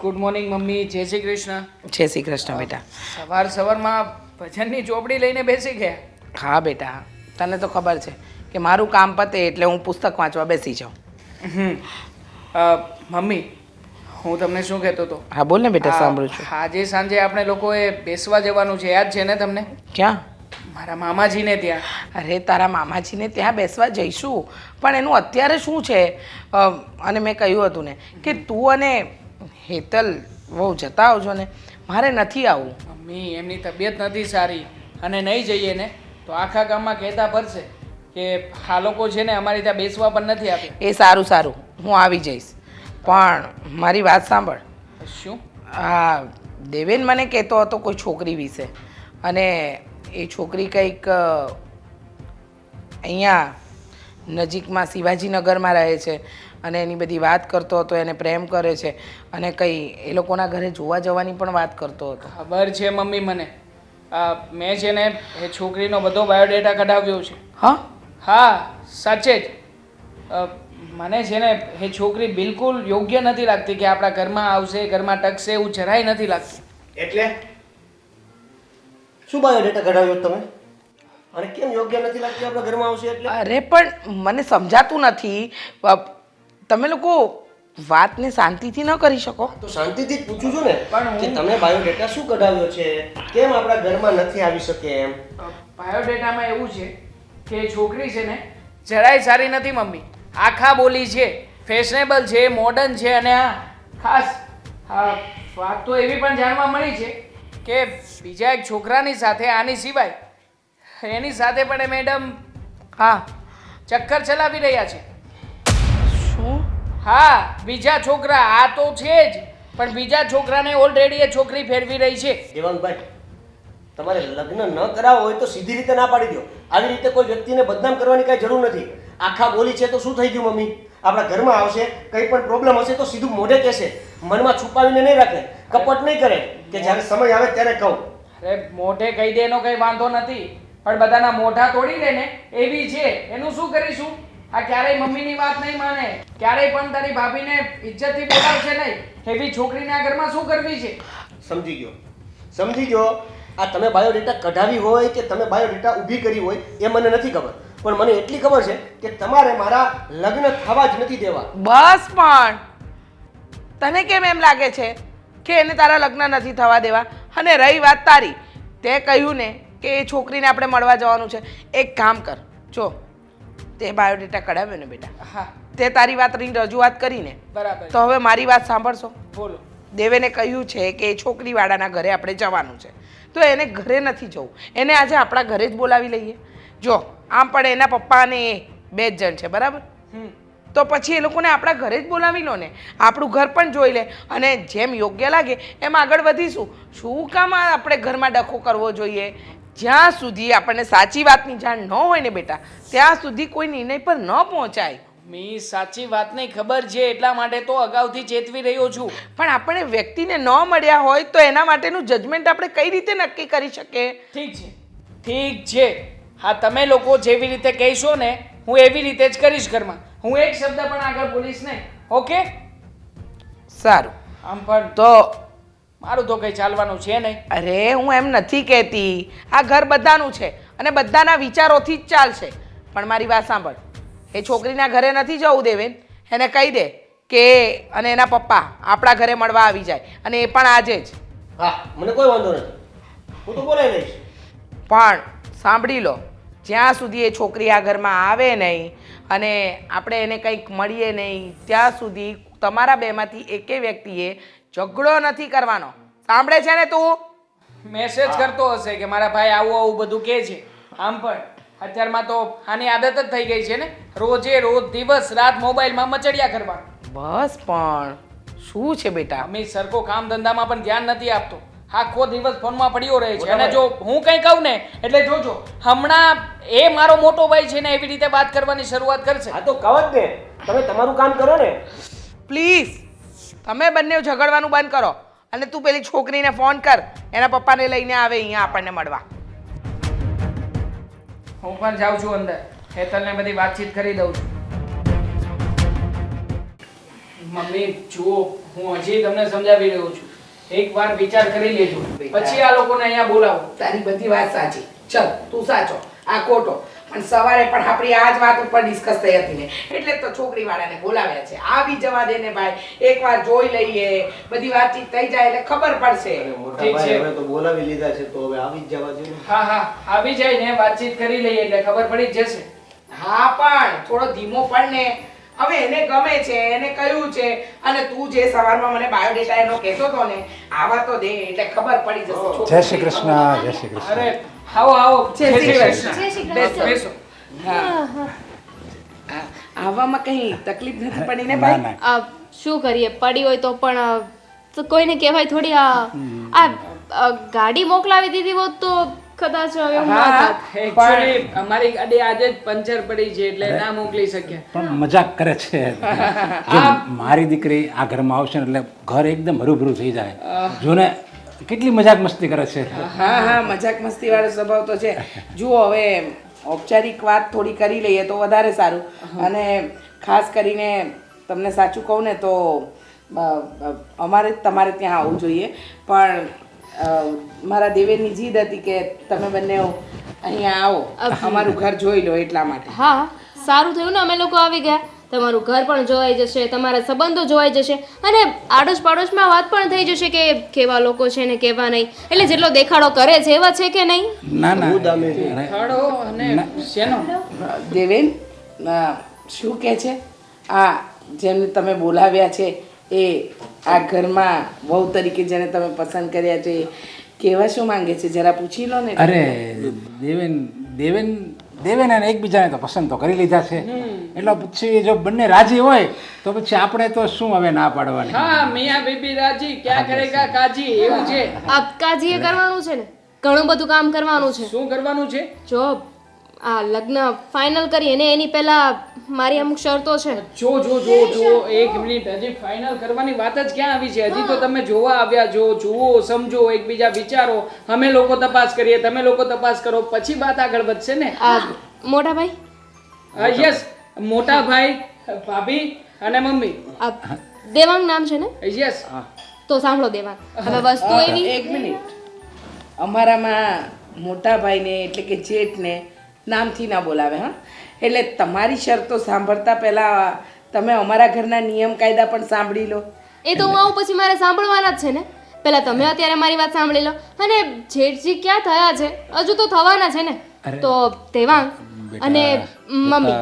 Good morning mummy. જય શ્રી કૃષ્ણ. જય શ્રી કૃષ્ણ બેટા. સવારમાં ભજનની ચોપડી લઈને બેસી ગયા. હા બેટા, તને તો ખબર છે કે મારું કામ પતે એટલે હું પુસ્તક વાંચવા બેસી જાઉં. મમ્મી, હું તમને શું કહેતો હતો? હા બોલ ને બેટા, સાંભળું છું. આજે સાંજે આપણે લોકોએ બેસવા જવાનું છે, યાદ છે ને તમને? ક્યાં? મારા મામાજીને ત્યાં. અરે તારા મામાજીને ત્યાં બેસવા જઈશું, પણ એનું અત્યારે શું છે? અને મેં કહ્યું હતું ને કે તું અને હેતલ બહુ જતા આવજો ને, મારે નથી આવવું. મમ્મી, એમની તબિયત નથી સારી અને નહીં જઈએ ને તો આખા ગામમાં કહેતા ભરશે કે આ લોકો છે ને અમારી ત્યાં બેસવા પણ નથી આપે. એ સારું સારું, હું આવી જઈશ, પણ મારી વાત સાંભળ. શું? હા, દેવેન મને કહેતો હતો કોઈ છોકરી વિશે, અને એ છોકરી કંઈક અહીંયા નજીકમાં શિવાજીનગરમાં રહે છે અને એની બધી વાત કરતો હતો, એને પ્રેમ કરે છે અને કંઈ એ લોકોના ઘરે જોવા જવાની પણ વાત કરતો હતો. ખબર છે મમ્મી મને. મેં છે ને એ છોકરીનો બધો બાયોડેટા કઢાવ્યો છે. હા હા, સાચે જ. મને છે ને એ છોકરી બિલકુલ યોગ્ય નથી લાગતી કે આપણા ઘરમાં આવશે, ઘરમાં ટકશે, એવું જરાય નથી લાગતું. એટલે શું બાયોડેટા કઢાવ્યો તમે? અને કેમ યોગ્ય નથી લાગતી આપણા ઘરમાં આવશે એટલે? અરે પણ મને સમજાતું નથી, તમે લોકો વાતને શાંતિથી ન કરી શકો? તો શાંતિથી જ પૂછું છું ને કે તમે બાયોડેટા શું કઢાવ્યો છે, કેમ આપણા ઘરમાં નથી આવી શકે એમ? બાયોડેટામાં એવું છે કે છોકરી છે ને જરાય સારી નથી મમ્મી. આખા બોલી છે, ફેશનેબલ છે, મોડર્ન છે, અને ખાસ વાત તો એવી પણ જાણવા મળી છે કે બીજા એક છોકરાની સાથે આની સિવાય એની સાથે પણ એ મેડમ ચક્કર ચલાવી રહ્યા છે. શું? હા, બીજા છોકરા. આ તો છે જ, પણ બીજા છોકરાને ઓલરેડી એ છોકરી ફેરવી રહી છે. દેવાંગભાઈ, તમારે લગ્ન ન કરાવવા હોય તો સીધી રીતે ના પાડી દો. આવી રીતે કોઈ વ્યક્તિને બદનામ કરવાની કાંઈ જરૂર નથી. આખા બોલી છે તો શું થઈ ગયું મમ્મી? આપણા ઘરમાં આવશે, કંઈ પણ પ્રોબ્લેમ હશે તો સીધું મોઢે કહેશે, મનમાં છુપાવીને નહીં રાખે, કપટ નહીં કરે કે જ્યારે સમય આવે ત્યારે કહું. અરે મોઢે કહી દે એનો કંઈ વાંધો નથી, પણ બધાના મોઢા તોડી દે ને એવી છે, એનું શું કરીશું? આ ક્યારેય મમ્મીની વાત નહીં માને, ક્યારેય પણ તારી ભાભીને ઇજ્જતથી બોલાવશે નહીં. એવી છોકરીને આ ઘરમાં શું કરવી છે? સમજી ગયો. આ તમે બાયોડેટા કઢાવી હોય કે તમે બાયોડેટા ઊભી કરી હોય એ મને નથી ખબર, પણ મને એટલી ખબર છે કે તમારે મારા લગ્ન થવા જ નથી દેવા. બસ, પણ તને કેમ એમ લાગે છે કે એને તારા લગ્ન નથી થવા દેવા? અને રહી વાત તારી, તે કહ્યું ને કે એ છોકરીને આપણે મળવા જવાનું છે. એક કામ કર, જો તે બાયોડેટા કઢાવ્યો ને બેટા, હા, તે તારી વાતની રજૂઆત કરીને, બરાબર. તો હવે મારી વાત સાંભળશો. બોલો. દેવેને કહ્યું છે કે એ છોકરીવાળાના ઘરે આપણે જવાનું છે, તો એને ઘરે નથી જવું, એને આજે આપણા ઘરે જ બોલાવી લઈએ. જો આમ પણ એના પપ્પા અને એ બે જ જણ છે, બરાબર? તો પછી એ લોકોને આપણા ઘરે જ બોલાવી લો ને, આપણું ઘર પણ જોઈ લે, અને જેમ યોગ્ય લાગે એમ આગળ વધીશું. શું કામ આપણે ઘરમાં ડખો કરવો જોઈએ? જ્યાં સુધી આપણને સાચી વાતની જાણ ન હોય ને બેટા, ત્યાં સુધી કોઈ નિર્ણય પર ન પહોંચાય. મી સાચી વાતની ખબર છે એટલા માટે તો અગાઉથી ચેતવી રહ્યો છું. પણ આપણે વ્યક્તિને ન મળ્યા હોય તો એના માટેનું જજમેન્ટ આપણે કઈ રીતે નક્કી કરી શકીએ? ઠીક છે. હા, તમે લોકો જેવી રીતે કહેશો ને હું એવી રીતે જ કરીશ ઘરમાં. હું એક શબ્દ પણ આગળ બોલીશ નહીં. ઓકે? સારું. આમ પણ તો મારું તો કંઈ ચાલવાનું છે નહીં. અરે હું એમ નથી કહેતી, આ ઘર બધાનું છે અને બધાના વિચારોથી જ ચાલશે. પણ મારી વાત સાંભળ, એ છોકરીના ઘરે નથી જવું દેવેન. એને કહી દે કે અને એના પપ્પા આપણા ઘરે મળવા આવી જાય, અને એ પણ આજે જ. હા, મને કોઈ વાંધો નથી, હું તો બોલાવી લઈશ. પણ સાંભળી લો, જ્યાં સુધી એ છોકરી આ ઘરમાં આવે નહીં અને આપણે એને કંઈક મળીએ નહીં, ત્યાં સુધી તમારા બેમાંથી એકે વ્યક્તિએ ઝઘડો નથી કરવાનો. સાંભળે છે ને તું? મેસેજ કરતો હશે કે મારા ભાઈ આવું બધું કહે છે. આમ પણ અત્યારમાં તો આની આદત જ થઈ ગઈ છે ને, રોજે રોજ દિવસ રાત મોબાઈલમાં મચડિયા કરવાનું. બસ, પણ શું છે બેટા? અમી સરખો કામ ધંધામાં પણ ધ્યાન નથી આપતો, આખો દિવસ ફોનમાં પડ્યો રહે છે. અને જો હું કંઈ કહું ને એટલે જોજો, હમણાં એ મારો મોટો ભાઈ છે ને એવી રીતે વાત કરવાની શરૂઆત કરશે. હા તો કહો જ ને, તમે તમારું કામ કરો ને. પ્લીઝ તમે બંને ઝઘડવાનું બંધ કરો, અને તું પેલી છોકરીને ફોન કર, એના પપ્પાને લઈને આવે અહીંયા આપણને મળવા. હું પણ જાઉં છું અંદર, હેતલને બધી વાતચીત કરી દઉં છું. મમ્મી જુઓ, હું હજી તમને સમજાવી રહ્યો છું. એકવાર વિચાર કરી લેજો, પછી આ લોકોને અહીંયા બોલાવો. તારી બધી વાત સાચી. ચલ તું સાચો, આ ખોટો. પણ સવારે પણ આપણી આ જ વાત ઉપર ડિસ્કસ થઈ હતી ને, એટલે જ તો છોકરી વાળાને બોલાવ્યા છે. આવી જવા દે ને ભાઈ, એકવાર જોઈ લઈએ, બધી વાતચીત થઈ જાય એટલે ખબર પડશે. મોટા ઠીક ભાઈ છે. હવે તો બોલાવી લીધા છે તો હવે આવી જ જવા જોઈએ. હા હા, આવી જાય ને વાતચીત કરી લઈએ એટલે ખબર પડી જ જશે. હા પણ થોડો ધીમો પડ ને. હવે એને ગમે છે, એને કહ્યું છે, અને તું જે સવારમાં મને બાયોડેટા એનો કહેતો હતો ને, આવા તો દે એટલે ખબર પડી જશે. જય શ્રી કૃષ્ણ, જય શ્રી કૃષ્ણ. અરે આવો આવો. જય શ્રી કૃષ્ણ. જય શ્રી બેસો, કૃષ્ણ. બેસો. હા. આવવામાં કઈ તકલીફ નથી પડી ને ના ભાઈ? ના, આ શું કરીએ, પડી હોય તો પણ તો કોઈને કહેવાય થોડી. આ ગાડી મોકલાવી દીધી હોત તો કદાચ એવું ના હા. થાત. Actually, અમારી ગાડી આજે જ પંચર પડી છે એટલે ના મોકલી શક્યા. પણ મજાક કરે છે. જો મારી દીકરી આ ઘરમાં આવશે ને એટલે ઘર એકદમ હરુભરું થઈ જાય. જો ને કેટલી મજાક મસ્તી કરે છે. હા હા, મજાક મસ્તી વાળો સ્વભાવ તો છે. જુઓ હવે ઔપચારિક વાત થોડી કરી લઈએ તો વધારે સારું. અને ખાસ કરીને તમને સાચું કહું ને તો અમારે તમારે ત્યાં આવવું જોઈએ. પણ મારા દેવેરની જીદ હતી કે તમે બંને અહીંયા આવો, અમારું ઘર જોઈ લો એટલા માટે. હા, સારું થયું ને અમે લોકો આવી ગયા. તમારું ઘર પણ જોવાઈ જશે, તમારા સંબંધો જોવાઈ જશે, અને આડોશ પાડોશમાં વાત પણ થઈ જશે કે કેવા લોકો છે ને કેવા નહીં. એટલે જેટલો દેખાડો કરે છે એવા છે કે નહીં. ના ના, બહુ દામી છે. ખાડો અને શેનો? દેવેન શું કહે છે? આ જેમને તમે બોલાવ્યા છે એ આ ઘરમાં વહુ તરીકે જેને તમે પસંદ કર્યા છે, કેવા શું માંગે છે જરા પૂછી લો ને. અરે દેવેન દેવેન દેવેન અને એકબીજાને તો પસંદ તો કરી લીધા છે. એટલે પછી જો બંને રાજી હોય તો પછી આપણે તો શું હવે ના પાડવાની. હા, મિયા બીબી રાજી ક્યાં કરેગા કાજી, એવું છે. આ કાજીએ કરવાનું છે ને, ઘણું બધું કામ કરવાનું છે. શું કરવાનું છે? જો આ લગ્ન ફાઇનલ કરીએ ને એની પહેલા મારી અમુક શરતો છે. જો જો જો જો એક મિનિટ, હજી ફાઇનલ કરવાની વાત જ ક્યાં આવી છે? હજી તો તમે જોવા આવ્યા છો, જુઓ, સમજો, એકબીજા વિચારો. અમે લોકો તપાસ કરીએ, તમે લોકો તપાસ કરો, પછી વાત આગળ વધશે ને. આ મોટા ભાઈ, યસ, મોટા ભાઈ, ભાભી અને મમ્મી. આ દેવાંગ નામ છે ને? યસ. તો સાંભળો દેવાંગ, હવે વસ્તુ એવી. એક મિનિટ, અમારામાં મોટા ભાઈને એટલે કે જેઠને નામથી ના બોલાવે. હા, એટલે તમારી શરતો સાંભળતા પહેલા તમે અમારા ઘરના નિયમ કાયદા પણ સાંભળી લો. એ તો હું આવું પછી મારે સાંભળવાના જ છે ને. પહેલા તમે અત્યારે મારી વાત સાંભળી લો. અને જેઠજી ક્યાં થયા છે, હજુ તો થવાના છે ને. તો દેવાંગ અને મમ્મી,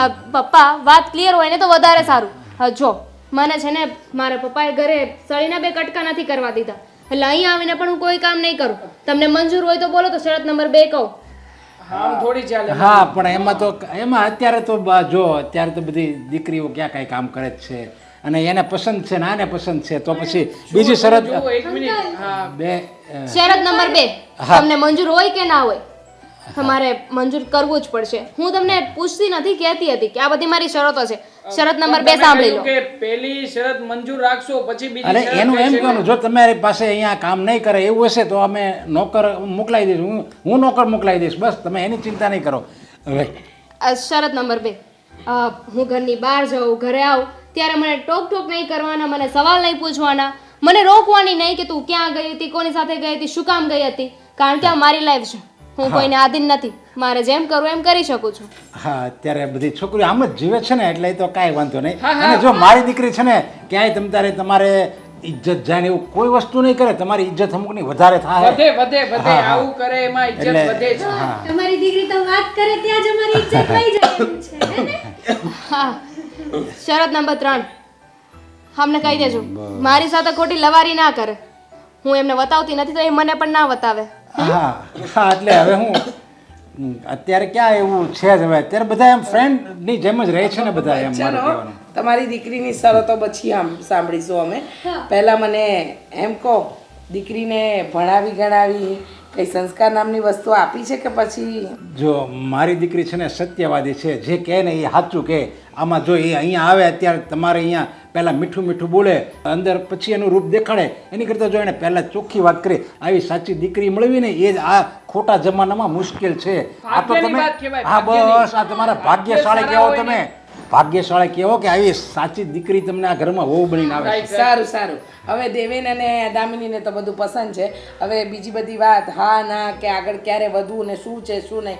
આ પપ્પા વાત ક્લિયર હોય ને તો વધારે સારું. હા જો, મને છે ને મારા પપ્પાએ ઘરે સળીના 2 કટકા નથી કરવા દીધા, એટલે અહીં આવીને પણ હું કોઈ કામ નહીં કરું. તમને મંજૂર હોય તો બોલો, તો શરત નંબર 2 કહું. હા, થોડી ચાલે. હા, પણ એમાં અત્યારે તો જો અત્યારે તો બધી દીકરીઓ ક્યાં કાંઈ કામ કરે જ છે, અને એને પસંદ છે ને આને પસંદ છે, તો પછી બીજી શરત જો એક મિનિટ. હા, બે શરત નંબર 2, હા. તમને મંજૂર હોય કે ના હોય, તમારે મંજૂર કરવું જ પડશે. હું તમને પૂછતી નથી, કહેતી હતી કે આ બધી મારી શરતો છે. શરત નંબર 2 સાંભળી લો. કે પહેલી શરત મંજૂર રાખશો, પછી બીજી અરે શરત એનું એમ કહેશે કહેવાનું, જો તમારી પાસે અહીંયા કામ નહીં કરે એવું હશે તો અમે નોકર મોકલાવી દઈશું. હું નોકર મોકલાવી દઈશ, બસ તમે એની ચિંતા નહીં કરો. હવે શરત નંબર 2, હું ઘરની બહાર જાઉં, ઘરે આવું ત્યારે મને ટોક ટોક નહીં કરવાના, મને સવાલ નહીં પૂછવાના, મને રોકવાની નહીં કે તું ક્યાં ગઈ હતી, કોની સાથે ગઈ હતી, શું કામ ગઈ હતી. કારણ કે આ મારી લાઈફ છે, હું કોઈને આધીન નથી. મારે જેમ કરવું એમ કરી શકું છું. હા, અત્યારે બધી છોકરીઓ આમ જ જીવે છે ને, એટલે એ તો કાંઈ વાંધો નહીં. હા, હા. અને જો મારી દીકરી છે ને ક્યાંય તમારે ઇજ્જત જાય ને એવું કોઈ વસ્તુ નહીં કરે, તમારી ઇજ્જત અમુકની વધારે થાય. વધે વધે વધે. હા, હા. આવું કરે એમાં ઇજ્જત એટલે વધે છે. હા, તમારી દીકરી તો વાત કરે ત્યાં જ અમારી ઇજ્જત વહી જાય એમ છે હે ને? હા, શરત નંબર 3, અમને કહી દેજો મારી સાથે ખોટી લવારી ના કરે. હું એમને વતાવતી નથી તો એ મને પણ ના વતાવે. હા હા, એટલે હવે અત્યારે ક્યાં એવું છે જ, હવે અત્યારે બધા એમ ફ્રેન્ડની જેમ જ રહે છે ને બધા, એમ મારું ચાલો, કહેવાનું. તમારી દીકરીની શરતો પછી આમ સાંભળીશું અમે. પહેલા મને એમ કહો, દીકરીને ભણાવી ગણાવી કઈ સંસ્કાર નામની વસ્તુ આપી છે કે પછી? જો મારી દીકરી છે ને સત્યવાદી છે, જે કહે ને એ સાચું કહે. આમાં જો એ અહીંયા આવે અત્યારે તમારે અહીંયા પહેલાં મીઠું મીઠું બોલે, અંદર પછી એનું રૂપ દેખાડે, એની કરતાં જો એને પહેલાં ચોખ્ખી વાત કરી, આવી સાચી દીકરી મળવી ને એ જ આ ખોટા જમાનામાં મુશ્કેલ છે. આ તો ભાગ્યની તમે વાત કહેવાય, હા ભાગ્યની. બસ આ તમારા ભાગ્યશાળી કહેવો તમે. ભાગ્યશાળી કહેવો કે આવી સાચી દીકરી તમને આ ઘરમાં વહુ બનીને આવે છે. સારું સારું હવે દેવેન અને દામિનીને તો બધું પસંદ છે. હવે બીજી બધી વાત હા ના કે આગળ ક્યારે વધવું ને શું છે શું નહીં